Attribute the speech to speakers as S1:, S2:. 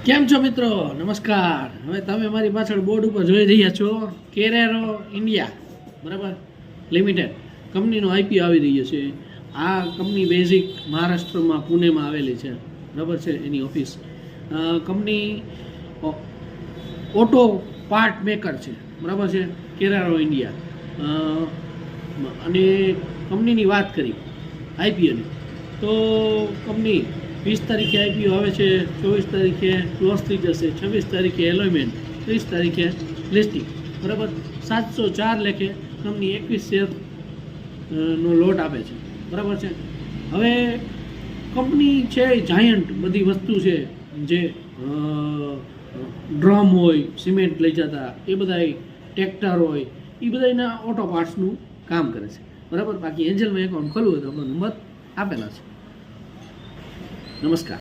S1: કેમ છો મિત્રો? નમસ્કાર. હવે તમે મારી પાછળ બોર્ડ ઉપર જોઈ રહ્યા છો કેરેરો ઇન્ડિયા બરાબર લિમિટેડ કંપનીનો આઈપીઓ આવી રહ્યો છે. આ કંપની બેઝિક મહારાષ્ટ્રમાં પુણેમાં આવેલી છે બરાબર છે. એની office company auto part maker છે બરાબર છે કેરેરો ઇન્ડિયા. અને કંપનીની વાત કરી આઈપીઓની તો કંપની 20 તારીખે આઈપીઓ આવે છે, 24 તારીખે ક્લોઝ થઈ જશે, 26 તારીખે એલોયમેન્ટ, 30 તારીખે લિસ્ટિંગ બરાબર. 704 લેખે કંપની 21 શેર નો લોટ આપે છે બરાબર છે. હવે કંપની છે જાયન્ટ બધી વસ્તુ છે, જે ડ્રમ હોય સિમેન્ટ લઈ જતા એ બધા ટ્રેક્ટર હોય એ બધાના ઓટો પાર્ટ્સનું કામ કરે છે બરાબર. બાકી એન્જલમાં એકાઉન્ટ ખોલવું હોય તો આપણો નંબર આપેલા છે. નમસ્કાર.